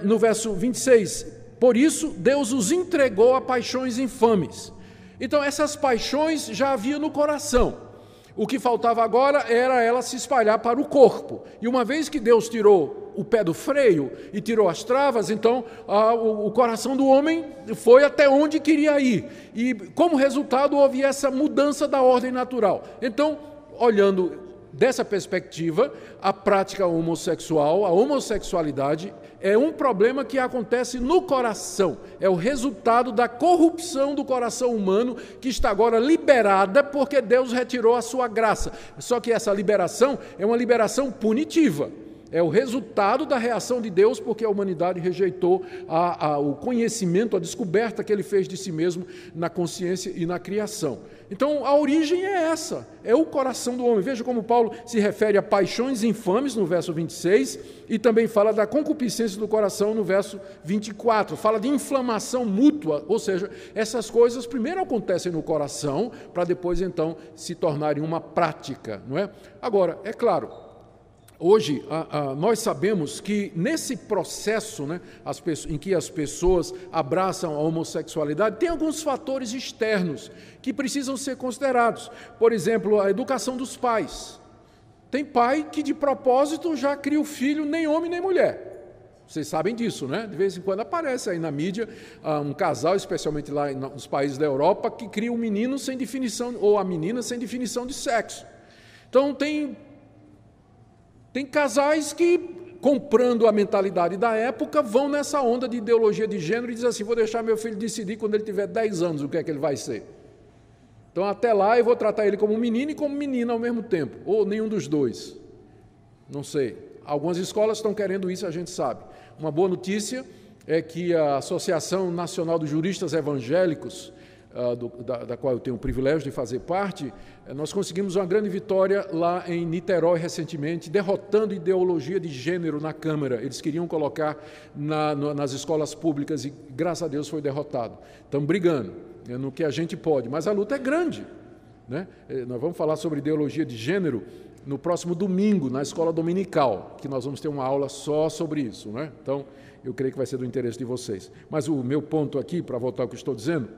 no verso 26. Por isso, Deus os entregou a paixões infames. Então, essas paixões já havia no coração. O que faltava agora era ela se espalhar para o corpo. E uma vez que Deus tirou o pé do freio e tirou as travas, então o coração do homem foi até onde queria ir. E como resultado houve essa mudança da ordem natural. Então, olhando dessa perspectiva, a prática homossexual, a homossexualidade, é um problema que acontece no coração. É o resultado da corrupção do coração humano que está agora liberada porque Deus retirou a sua graça. Só que essa liberação é uma liberação punitiva. É o resultado da reação de Deus porque a humanidade rejeitou o conhecimento, a descoberta que ele fez de si mesmo na consciência e na criação. Então, a origem é essa, é o coração do homem. Veja como Paulo se refere a paixões infames, no verso 26, e também fala da concupiscência do coração, no verso 24. Fala de inflamação mútua, ou seja, essas coisas primeiro acontecem no coração, para depois, então, se tornarem uma prática, não é? Agora, é claro, hoje, nós sabemos que nesse processo, né, em que as pessoas abraçam a homossexualidade, tem alguns fatores externos que precisam ser considerados. Por exemplo, a educação dos pais. Tem pai que, de propósito, já cria o filho nem homem nem mulher. Vocês sabem disso, né? De vez em quando aparece aí na mídia um casal, especialmente lá nos países da Europa, que cria um menino sem definição, ou a menina sem definição de sexo. Então, tem casais que, comprando a mentalidade da época, vão nessa onda de ideologia de gênero e dizem assim, vou deixar meu filho decidir quando ele tiver 10 anos o que é que ele vai ser. Então, até lá, eu vou tratar ele como menino e como menina ao mesmo tempo, ou nenhum dos dois. Não sei. Algumas escolas estão querendo isso, a gente sabe. Uma boa notícia é que a Associação Nacional dos Juristas Evangélicos, da qual eu tenho o privilégio de fazer parte, nós conseguimos uma grande vitória lá em Niterói recentemente, derrotando ideologia de gênero na Câmara. Eles queriam colocar nas escolas públicas e, graças a Deus, foi derrotado. Estamos brigando no que a gente pode, mas a luta é grande, né? Nós vamos falar sobre ideologia de gênero no próximo domingo, na escola dominical, que nós vamos ter uma aula só sobre isso, né? Então, eu creio que vai ser do interesse de vocês. Mas o meu ponto aqui, para voltar ao que estou dizendo,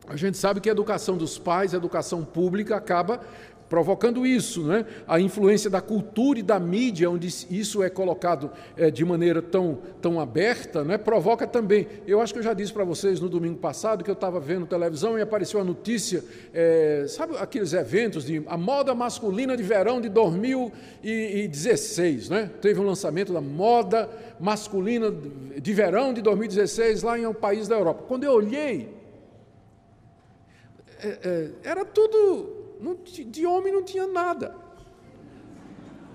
a gente sabe que a educação dos pais, a educação pública, acaba provocando isso, né? A influência da cultura e da mídia, onde isso é colocado de maneira tão aberta, né? Provoca também. Eu acho que eu já disse para vocês no domingo passado que eu estava vendo televisão e apareceu a notícia, sabe aqueles eventos de a moda masculina de verão de 2016, né? Teve um lançamento da moda masculina de verão de 2016 lá em um país da Europa. Quando eu olhei, era tudo, de homem não tinha nada,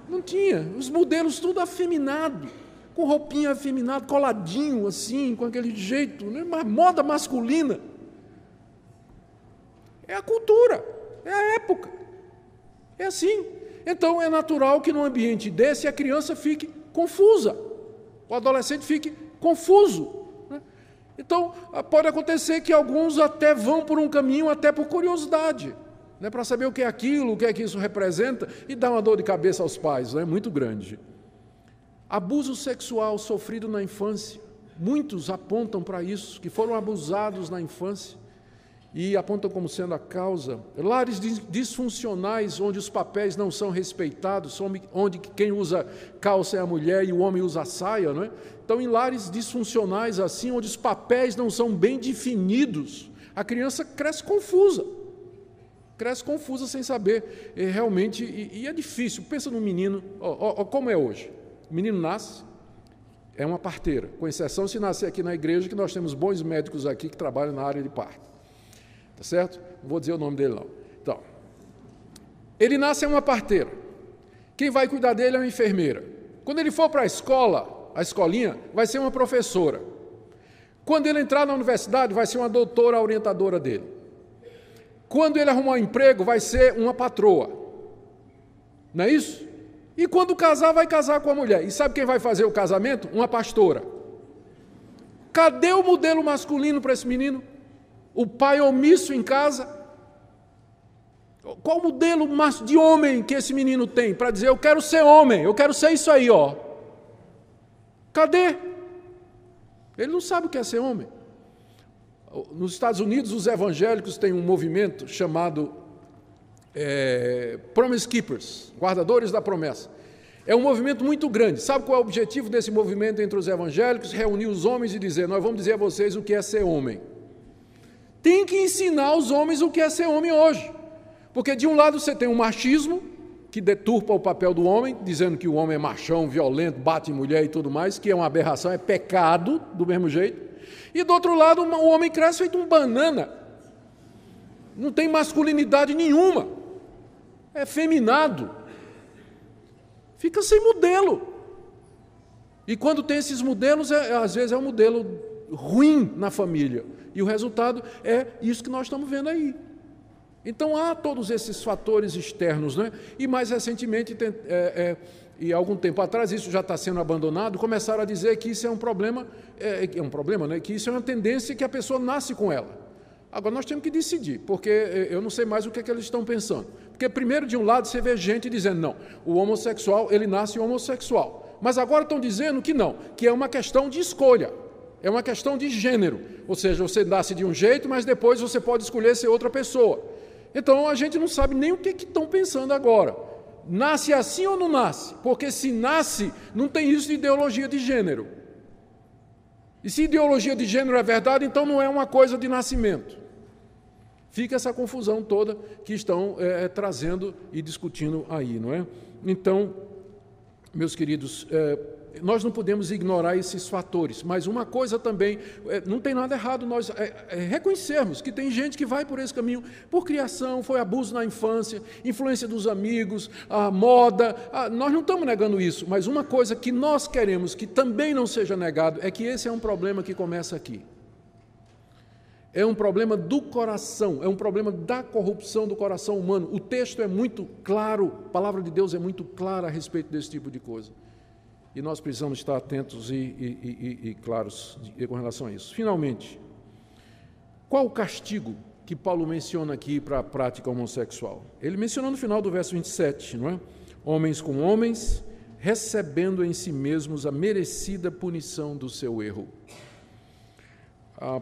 não tinha, os modelos tudo afeminado, com roupinha afeminada, coladinho assim, com aquele jeito, né? Mas moda masculina, é a cultura, é a época, é assim. Então é natural que num ambiente desse a criança fique confusa, o adolescente fique confuso. Então, pode acontecer que alguns até vão por um caminho, até por curiosidade, né, para saber o que é aquilo, o que é que isso representa, e dá uma dor de cabeça aos pais, né, muito grande. Abuso sexual sofrido na infância, muitos apontam para isso, que foram abusados na infância, e apontam como sendo a causa. Lares disfuncionais, onde os papéis não são respeitados, onde quem usa calça é a mulher e o homem usa a saia, não é? Então, em lares disfuncionais assim, onde os papéis não são bem definidos, a criança cresce confusa sem saber realmente, e é difícil. Pensa no menino, como é hoje. O menino nasce, é uma parteira, com exceção se nascer aqui na igreja, que nós temos bons médicos aqui que trabalham na área de parto. Tá certo? Não vou dizer o nome dele, não. Então, ele nasce é uma parteira. Quem vai cuidar dele é uma enfermeira. Quando ele for para a escola, a escolinha, vai ser uma professora. Quando ele entrar na universidade, vai ser uma doutora orientadora dele. Quando ele arrumar um emprego, vai ser uma patroa. Não é isso? E quando casar, vai casar com a mulher. E sabe quem vai fazer o casamento? Uma pastora. Cadê o modelo masculino para esse menino? O pai omisso em casa? Qual o modelo de homem que esse menino tem para dizer, eu quero ser homem, eu quero ser isso aí, ó? Cadê? Ele não sabe o que é ser homem. Nos Estados Unidos, os evangélicos têm um movimento chamado Promise Keepers, guardadores da promessa. É um movimento muito grande. Sabe qual é o objetivo desse movimento entre os evangélicos? Reunir os homens e dizer, nós vamos dizer a vocês o que é ser homem. Tem que ensinar os homens o que é ser homem hoje. Porque de um lado você tem um machismo, que deturpa o papel do homem, dizendo que o homem é machão, violento, bate em mulher e tudo mais, que é uma aberração, é pecado, do mesmo jeito. E do outro lado, o homem cresce feito um banana. Não tem masculinidade nenhuma. É feminado. Fica sem modelo. E quando tem esses modelos, às vezes é um modelo ruim na família. E o resultado é isso que nós estamos vendo aí. Então, há todos esses fatores externos, né? E mais recentemente, e algum tempo atrás, isso já está sendo abandonado, começaram a dizer que isso é um problema, né? Que isso é uma tendência que a pessoa nasce com ela. Agora, nós temos que decidir, porque eu não sei mais o que é que eles estão pensando. Porque, primeiro, de um lado, você vê gente dizendo, não, o homossexual, ele nasce homossexual. Mas agora estão dizendo que não, que é uma questão de escolha, é uma questão de gênero. Ou seja, você nasce de um jeito, mas depois você pode escolher ser outra pessoa. Então, a gente não sabe nem o que estão pensando agora. Nasce assim ou não nasce? Porque se nasce, não tem isso de ideologia de gênero. E se ideologia de gênero é verdade, então não é uma coisa de nascimento. Fica essa confusão toda que estão trazendo e discutindo aí, não é? Então, meus queridos, nós não podemos ignorar esses fatores, mas uma coisa também, não tem nada errado nós reconhecermos que tem gente que vai por esse caminho, por criação, foi abuso na infância, influência dos amigos, a moda, nós não estamos negando isso, mas uma coisa que nós queremos que também não seja negado é que esse é um problema que começa aqui. É um problema do coração, é um problema da corrupção do coração humano. O texto é muito claro, a palavra de Deus é muito clara a respeito desse tipo de coisa. E nós precisamos estar atentos e claros com relação a isso. Finalmente, qual o castigo que Paulo menciona aqui para a prática homossexual? Ele mencionou no final do verso 27, não é? Homens com homens, recebendo em si mesmos a merecida punição do seu erro.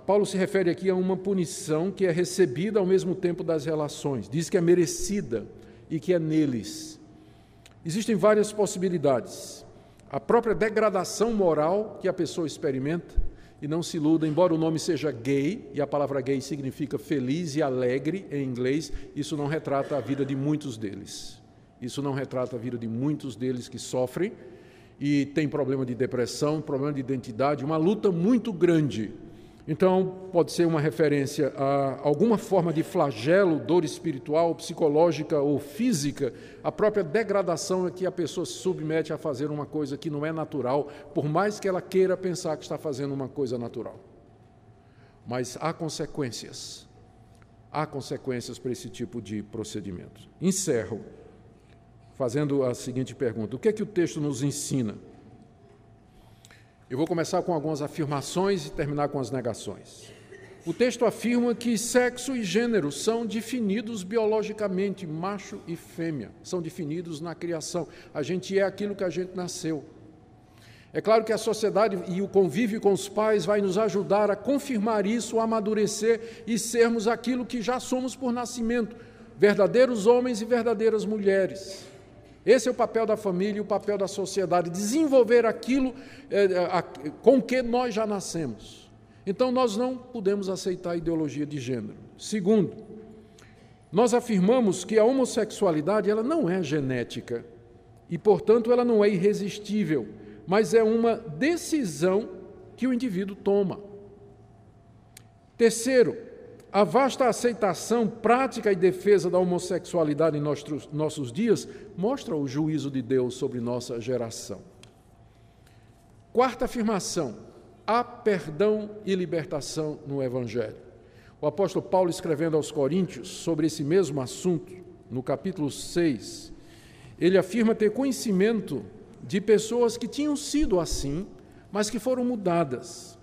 Paulo se refere aqui a uma punição que é recebida ao mesmo tempo das relações. Diz que é merecida e que é neles. Existem várias possibilidades. A própria degradação moral que a pessoa experimenta, e não se iluda, embora o nome seja gay, e a palavra gay significa feliz e alegre em inglês, isso não retrata a vida de muitos deles. Isso não retrata a vida de muitos deles que sofrem e têm problema de depressão, problema de identidade, uma luta muito grande. Então, pode ser uma referência a alguma forma de flagelo, dor espiritual, psicológica ou física, a própria degradação é que a pessoa se submete a fazer uma coisa que não é natural, por mais que ela queira pensar que está fazendo uma coisa natural. Mas há consequências para esse tipo de procedimento. Encerro fazendo a seguinte pergunta: o que é que o texto nos ensina? Eu vou começar com algumas afirmações e terminar com as negações. O texto afirma que sexo e gênero são definidos biologicamente, macho e fêmea, são definidos na criação. A gente é aquilo que a gente nasceu. É claro que a sociedade e o convívio com os pais vai nos ajudar a confirmar isso, a amadurecer e sermos aquilo que já somos por nascimento, verdadeiros homens e verdadeiras mulheres. Esse é o papel da família e o papel da sociedade, desenvolver aquilo com que nós já nascemos. Então, nós não podemos aceitar a ideologia de gênero. Segundo, nós afirmamos que a homossexualidade ela não é genética e, portanto, ela não é irresistível, mas é uma decisão que o indivíduo toma. Terceiro, a vasta aceitação, prática e defesa da homossexualidade em nossos dias mostra o juízo de Deus sobre nossa geração. Quarta afirmação, há perdão e libertação no Evangelho. O apóstolo Paulo, escrevendo aos Coríntios sobre esse mesmo assunto, no capítulo 6, ele afirma ter conhecimento de pessoas que tinham sido assim, mas que foram mudadas.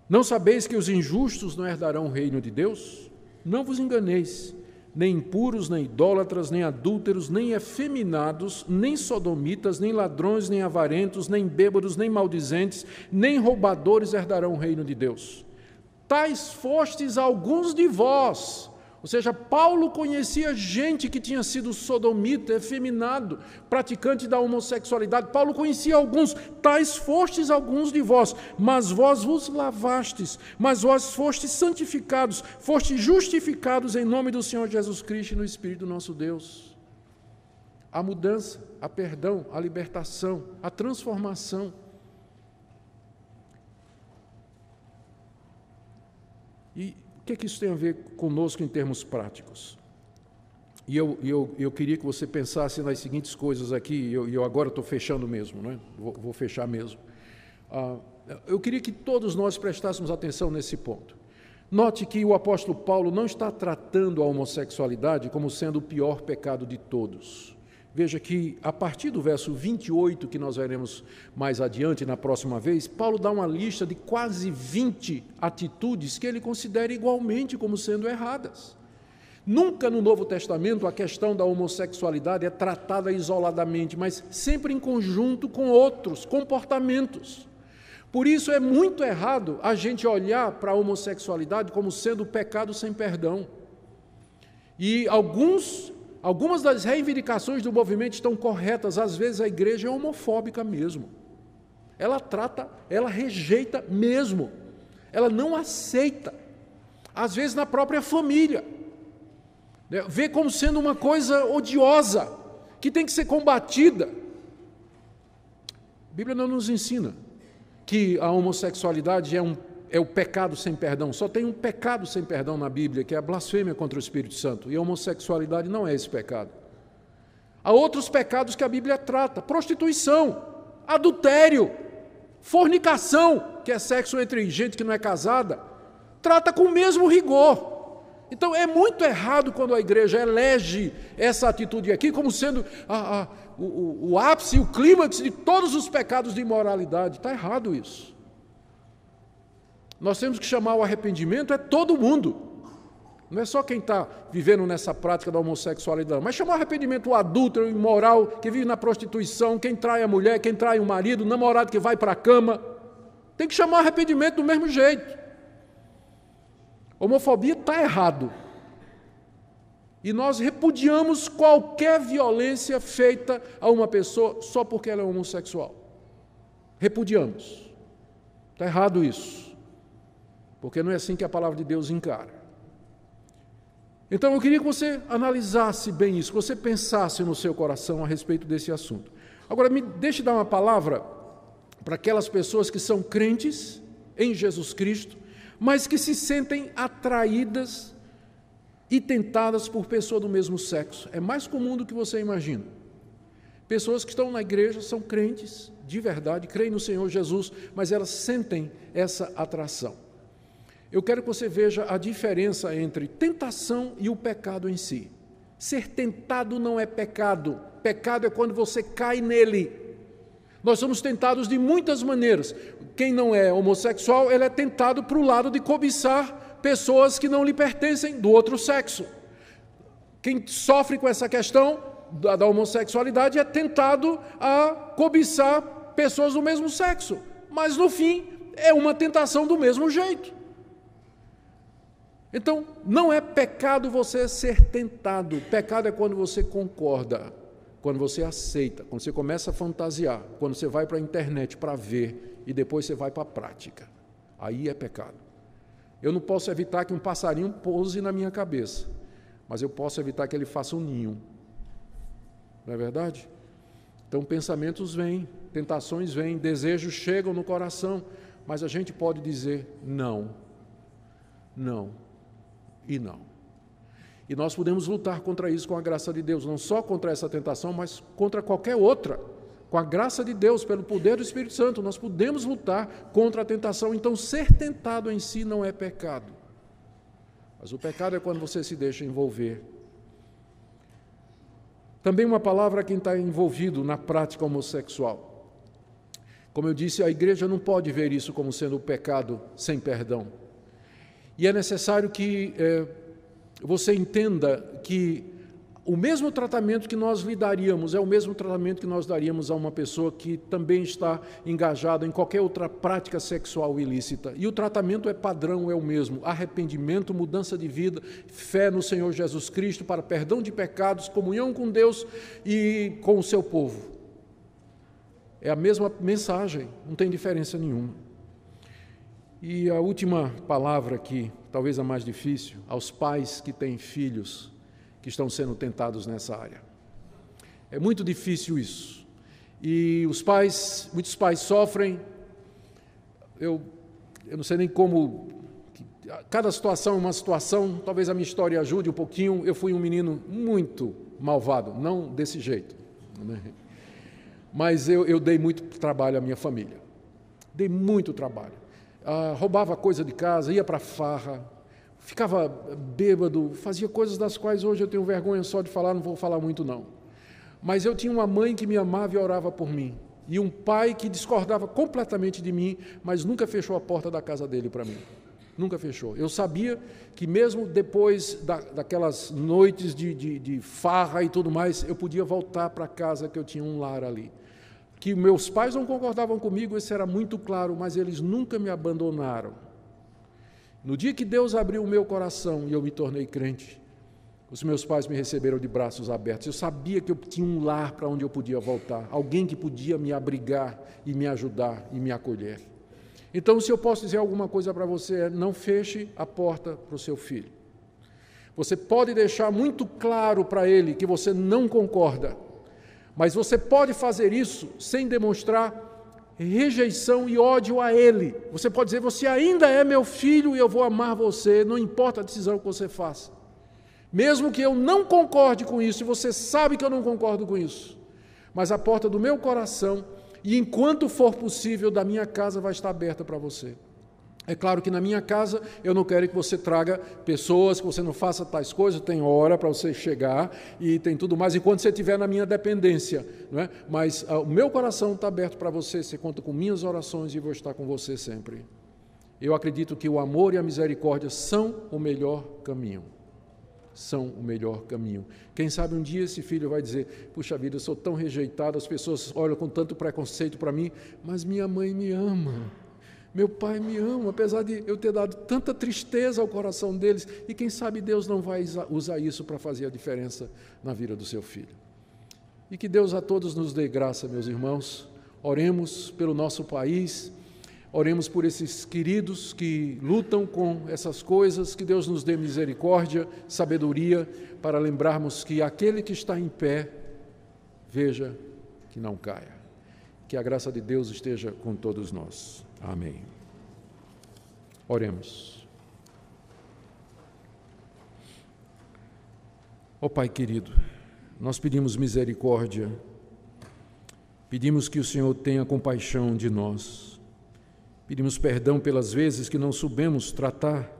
Não sabeis que os injustos não herdarão o reino de Deus? Não vos enganeis, nem impuros, nem idólatras, nem adúlteros, nem efeminados, nem sodomitas, nem ladrões, nem avarentos, nem bêbados, nem maldizentes, nem roubadores herdarão o reino de Deus. Tais fostes alguns de vós. Ou seja, Paulo conhecia gente que tinha sido sodomita, efeminado, praticante da homossexualidade. Paulo conhecia alguns, tais fostes alguns de vós, mas vós vos lavastes, mas vós fostes santificados, fostes justificados em nome do Senhor Jesus Cristo e no Espírito do nosso Deus. A mudança, a perdão, a libertação, a transformação. E o que isso tem a ver conosco em termos práticos? E eu queria que você pensasse nas seguintes coisas aqui, e eu agora estou fechando mesmo, né? Vou fechar mesmo. Eu queria que todos nós prestássemos atenção nesse ponto. Note que o apóstolo Paulo não está tratando a homossexualidade como sendo o pior pecado de todos. Veja que, a partir do verso 28, que nós veremos mais adiante na próxima vez, Paulo dá uma lista de quase 20 atitudes que ele considera igualmente como sendo erradas. Nunca no Novo Testamento a questão da homossexualidade é tratada isoladamente, mas sempre em conjunto com outros comportamentos. Por isso é muito errado a gente olhar para a homossexualidade como sendo pecado sem perdão. E algumas das reivindicações do movimento estão corretas, às vezes a igreja é homofóbica mesmo. Ela rejeita mesmo, ela não aceita, às vezes na própria família, vê como sendo uma coisa odiosa, que tem que ser combatida. A Bíblia não nos ensina que a homossexualidade é o pecado sem perdão. Só tem um pecado sem perdão na Bíblia, que é a blasfêmia contra o Espírito Santo. E a homossexualidade não é esse pecado. Há outros pecados que a Bíblia trata: prostituição, adultério, fornicação, que é sexo entre gente que não é casada, trata com o mesmo rigor. Então é muito errado quando a igreja elege essa atitude aqui como sendo o ápice, o clímax de todos os pecados de imoralidade. Está errado isso. Nós temos que chamar o arrependimento todo mundo. Não é só quem está vivendo nessa prática da homossexualidade, mas chamar o arrependimento o adúltero, o imoral, que vive na prostituição, quem trai a mulher, quem trai o marido, o namorado que vai para a cama. Tem que chamar o arrependimento do mesmo jeito. Homofobia está errado. E nós repudiamos qualquer violência feita a uma pessoa só porque ela é homossexual. Repudiamos. Está errado isso. Porque não é assim que a palavra de Deus encara. Então eu queria que você analisasse bem isso, que você pensasse no seu coração a respeito desse assunto. Agora, me deixe dar uma palavra para aquelas pessoas que são crentes em Jesus Cristo, mas que se sentem atraídas e tentadas por pessoa do mesmo sexo. É mais comum do que você imagina. Pessoas que estão na igreja, são crentes de verdade, creem no Senhor Jesus, mas elas sentem essa atração. Eu quero que você veja a diferença entre tentação e o pecado em si. Ser tentado não é pecado. Pecado é quando você cai nele. Nós somos tentados de muitas maneiras. Quem não é homossexual, ele é tentado para o lado de cobiçar pessoas que não lhe pertencem do outro sexo. Quem sofre com essa questão da homossexualidade é tentado a cobiçar pessoas do mesmo sexo, mas no fim é uma tentação do mesmo jeito. Então, não é pecado você ser tentado, pecado é quando você concorda, quando você aceita, quando você começa a fantasiar, quando você vai para a internet para ver e depois você vai para a prática. Aí é pecado. Eu não posso evitar que um passarinho pouse na minha cabeça, mas eu posso evitar que ele faça um ninho. Não é verdade? Então, pensamentos vêm, tentações vêm, desejos chegam no coração, mas a gente pode dizer não, não e não. E nós podemos lutar contra isso com a graça de Deus, não só contra essa tentação, mas contra qualquer outra. Com a graça de Deus, pelo poder do Espírito Santo, nós podemos lutar contra a tentação. Então, ser tentado em si não é pecado. Mas o pecado é quando você se deixa envolver. Também uma palavra a quem está envolvido na prática homossexual. Como eu disse, a igreja não pode ver isso como sendo um pecado sem perdão. E é necessário que você entenda que o mesmo tratamento que nós lhe daríamos é o mesmo tratamento que nós daríamos a uma pessoa que também está engajada em qualquer outra prática sexual ilícita. E o tratamento é padrão, é o mesmo. Arrependimento, mudança de vida, fé no Senhor Jesus Cristo para perdão de pecados, comunhão com Deus e com o seu povo. É a mesma mensagem, não tem diferença nenhuma. E a última palavra aqui, talvez a mais difícil, aos pais que têm filhos que estão sendo tentados nessa área. É muito difícil isso. E muitos pais sofrem, eu não sei nem como, cada situação é uma situação, talvez a minha história ajude um pouquinho. Eu fui um menino muito malvado, não desse jeito, né? Mas eu dei muito trabalho à minha família, dei muito trabalho. Roubava coisa de casa, ia para farra, ficava bêbado, fazia coisas das quais hoje eu tenho vergonha só de falar, não vou falar muito não. Mas eu tinha uma mãe que me amava e orava por mim, e um pai que discordava completamente de mim, mas nunca fechou a porta da casa dele para mim, nunca fechou. Eu sabia que mesmo depois daquelas noites de farra e tudo mais, eu podia voltar para casa, que eu tinha um lar ali. Que meus pais não concordavam comigo, isso era muito claro, mas eles nunca me abandonaram. No dia que Deus abriu o meu coração e eu me tornei crente, os meus pais me receberam de braços abertos. Eu sabia que eu tinha um lar para onde eu podia voltar, alguém que podia me abrigar e me ajudar e me acolher. Então, se eu posso dizer alguma coisa para você, não feche a porta para o seu filho. Você pode deixar muito claro para ele que você não concorda, mas você pode fazer isso sem demonstrar rejeição e ódio a ele. Você pode dizer, você ainda é meu filho e eu vou amar você, não importa a decisão que você faça. Mesmo que eu não concorde com isso, e você sabe que eu não concordo com isso, mas a porta do meu coração, e enquanto for possível, da minha casa vai estar aberta para você. É claro que na minha casa eu não quero que você traga pessoas, que você não faça tais coisas, tem hora para você chegar e tem tudo mais, enquanto você estiver na minha dependência, não é? Mas o meu coração está aberto para você conta com minhas orações e vou estar com você sempre. Eu acredito que o amor e a misericórdia são o melhor caminho. São o melhor caminho. Quem sabe um dia esse filho vai dizer, puxa vida, eu sou tão rejeitado, as pessoas olham com tanto preconceito para mim, mas minha mãe me ama. Meu pai me ama, apesar de eu ter dado tanta tristeza ao coração deles, e quem sabe Deus não vai usar isso para fazer a diferença na vida do seu filho. E que Deus a todos nos dê graça, meus irmãos. Oremos pelo nosso país, oremos por esses queridos que lutam com essas coisas, que Deus nos dê misericórdia, sabedoria, para lembrarmos que aquele que está em pé, veja que não caia. Que a graça de Deus esteja com todos nós. Amém. Oremos. Ó Pai querido, nós pedimos misericórdia, pedimos que o Senhor tenha compaixão de nós, pedimos perdão pelas vezes que não soubemos tratar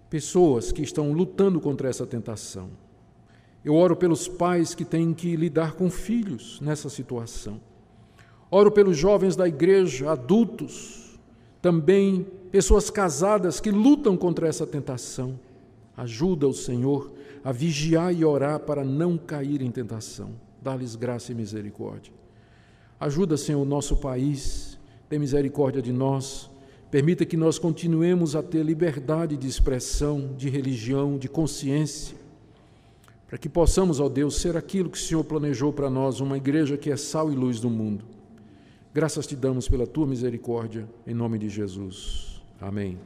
pessoas que estão lutando contra essa tentação. Eu oro pelos pais que têm que lidar com filhos nessa situação. Oro pelos jovens da igreja, adultos, também pessoas casadas que lutam contra essa tentação. Ajuda o Senhor a vigiar e orar para não cair em tentação. Dá-lhes graça e misericórdia. Ajuda, Senhor, o nosso país, tem misericórdia de nós, permita que nós continuemos a ter liberdade de expressão, de religião, de consciência, para que possamos, ó Deus, ser aquilo que o Senhor planejou para nós, uma igreja que é sal e luz do mundo. Graças te damos pela tua misericórdia, em nome de Jesus. Amém.